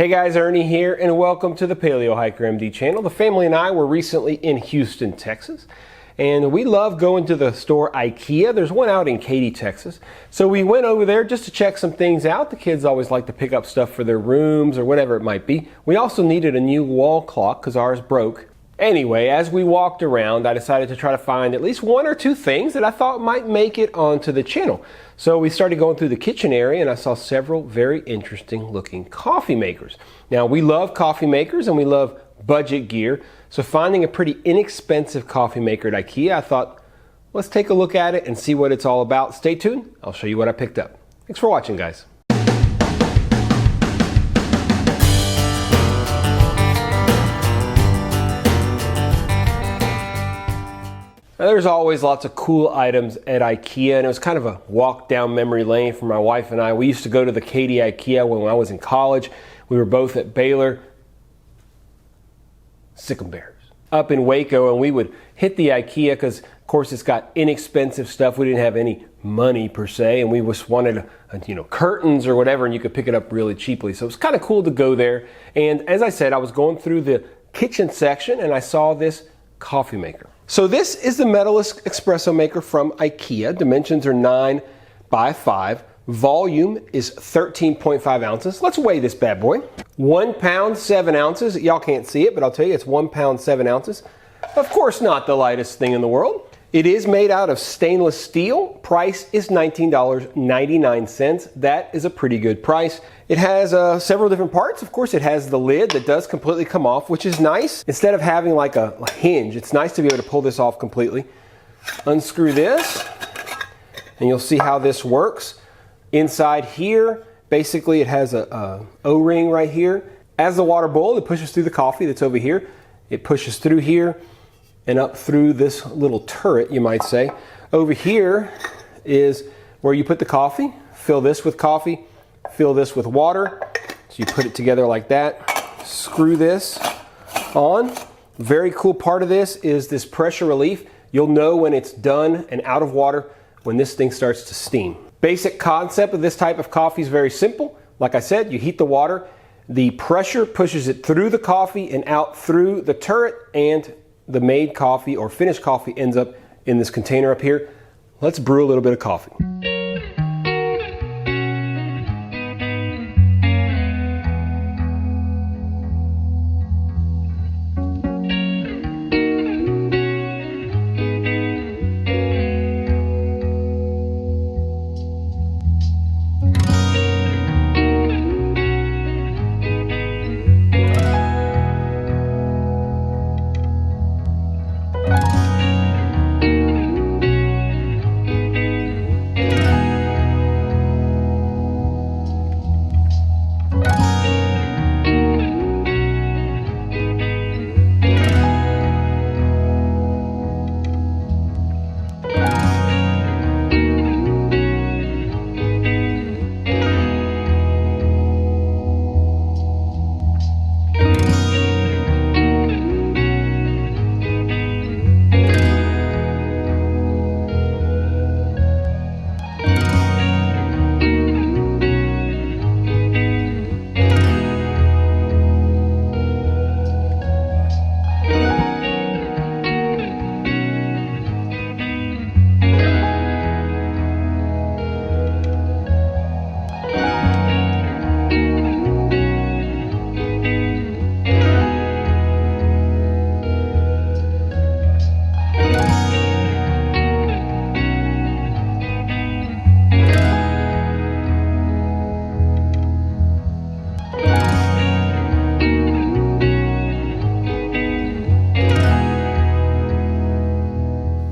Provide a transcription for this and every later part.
Hey guys, Ernie here, and welcome to the Paleo Hiker MD channel. The family and I were recently in Houston, Texas, and we love going to the store Ikea. There's one out in Katy, Texas. So we went over there just to check some things out. The kids always like to pick up stuff for their rooms or whatever it might be. We also needed a new wall clock because ours broke. Anyway, as we walked around, I decided to try to find at least one or two things that I thought might make it onto the channel. So we started going through the kitchen area and I saw several very interesting looking coffee makers. Now we love coffee makers and we love budget gear. So finding a pretty inexpensive coffee maker at Ikea, I thought, let's take a look at it and see what it's all about. Stay tuned, I'll show you what I picked up. Thanks for watching, guys. Now, there's always lots of cool items at Ikea, and it was kind of a walk down memory lane for my wife and I. We used to go to the Katy Ikea when I was in college. We were both at Baylor, sick 'em bears, up in Waco, and we would hit the Ikea because, of course, it's got inexpensive stuff. We didn't have any money per se, and we just wanted, curtains or whatever, and you could pick it up really cheaply. So it was kind of cool to go there. And as I said, I was going through the kitchen section, and I saw this coffee maker. So this is the Metallisk espresso maker from Ikea. Dimensions are 9 by 5. Volume is 13.5 ounces. Let's weigh this bad boy. 1 pound, 7 ounces. Y'all can't see it, but I'll tell you it's 1 pound, 7 ounces. Of course, not the lightest thing in the world. It is made out of stainless steel. Price is $19.99. That is a pretty good price. It has several different parts. Of course, it has the lid that does completely come off, which is nice. Instead of having like a hinge, it's nice to be able to pull this off completely. Unscrew this, and you'll see how this works. Inside here, basically it has a O-ring right here. As the water boils, it pushes through the coffee that's over here. It pushes through here and up through this little turret, you might say. Over here is where you put the coffee. Fill this with coffee, fill this with water. So you put it together like that. Screw this on. Very cool part of this is this pressure relief. You'll know when it's done and out of water when this thing starts to steam. Basic concept of this type of coffee is very simple. Like I said, you heat the water, the pressure pushes it through the coffee and out through the turret, and the made coffee or finished coffee ends up in this container up here. Let's brew a little bit of coffee.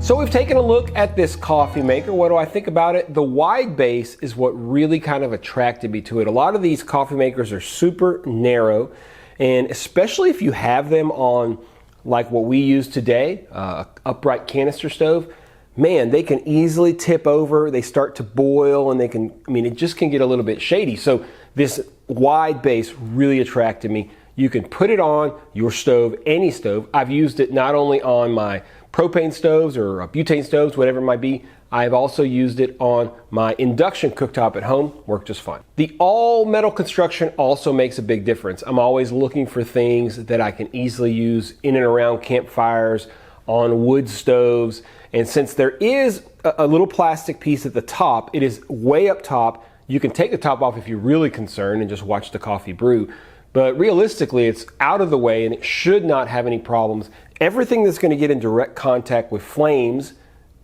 So we've taken a look at this coffee maker. What do I think about it? The wide base is what really kind of attracted me to it. A lot of these coffee makers are super narrow, and especially if you have them on like what we use today, upright canister stove, man, they can easily tip over. They start to boil and it just can get a little bit shady. So this wide base really attracted me. You can put it on your stove, any stove. I've used it not only on my propane stoves or butane stoves, whatever it might be. I've also used it on my induction cooktop at home, worked just fine. The all metal construction also makes a big difference. I'm always looking for things that I can easily use in and around campfires, on wood stoves, and since there is a little plastic piece at the top, it is way up top. You can take the top off if you're really concerned and just watch the coffee brew. But realistically, it's out of the way and it should not have any problems. Everything that's going to get in direct contact with flames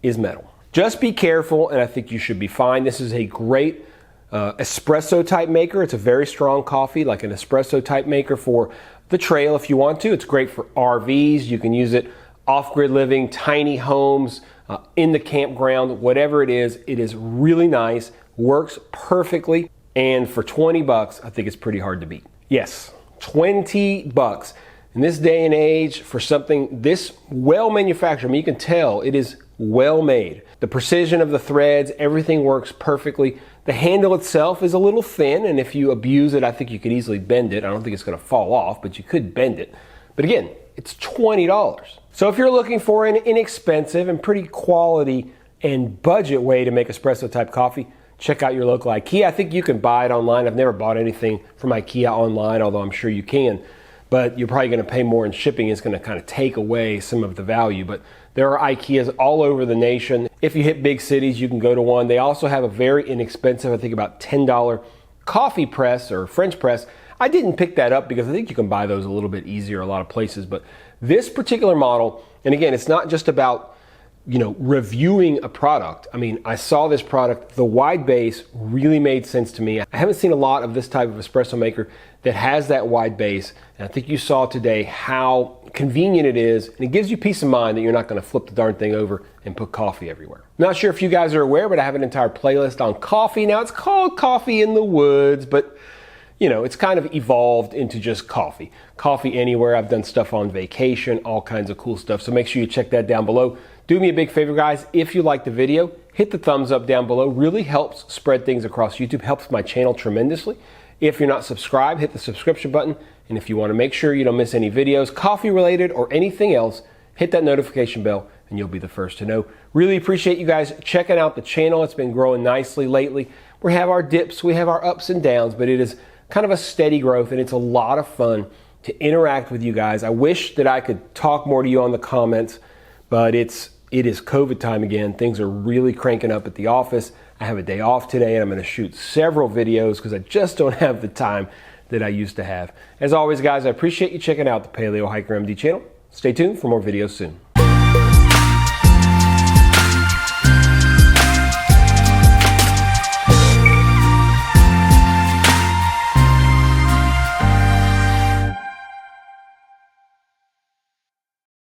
is metal. Just be careful, and I think you should be fine. This is a great espresso type maker. It's a very strong coffee, like an espresso type maker for the trail if you want to. It's great for RVs. You can use it off-grid living, tiny homes, in the campground, whatever it is really nice, works perfectly, and for 20 bucks, I think it's pretty hard to beat. Yes, 20 bucks. In this day and age, for something this well manufactured, I mean, you can tell it is well made. The precision of the threads, everything works perfectly. The handle itself is a little thin, and if you abuse it, I think you could easily bend it. I don't think it's going to fall off, but you could bend it. But again, it's $20. So if you're looking for an inexpensive and pretty quality and budget way to make espresso type coffee, check out your local Ikea. I think you can buy it online. I've never bought anything from Ikea online, although I'm sure you can. But you're probably going to pay more in shipping. It's going to kind of take away some of the value. But there are Ikeas all over the nation. If you hit big cities, you can go to one. They also have a very inexpensive, I think about $10 coffee press or French press. I didn't pick that up because I think you can buy those a little bit easier a lot of places. But this particular model, and again, it's not just about reviewing a product. I mean, I saw this product, the wide base really made sense to me. I haven't seen a lot of this type of espresso maker that has that wide base. And I think you saw today how convenient it is. And it gives you peace of mind that you're not going to flip the darn thing over and put coffee everywhere. Not sure if you guys are aware, but I have an entire playlist on coffee. Now it's called Coffee in the Woods, but it's kind of evolved into just coffee. Coffee anywhere. I've done stuff on vacation, all kinds of cool stuff. So make sure you check that down below. Do me a big favor, guys. If you like the video, hit the thumbs up down below. Really helps spread things across YouTube. Helps my channel tremendously. If you're not subscribed, hit the subscription button. And if you want to make sure you don't miss any videos, coffee related or anything else, hit that notification bell and you'll be the first to know. Really appreciate you guys checking out the channel. It's been growing nicely lately. We have our dips, we have our ups and downs, but it is kind of a steady growth, and it's a lot of fun to interact with you guys. I wish that I could talk more to you on the comments, but it is COVID time again. Things are really cranking up at the office. I have a day off today, and I'm going to shoot several videos because I just don't have the time that I used to have. As always, guys, I appreciate you checking out the Paleo Hiker MD channel. Stay tuned for more videos soon.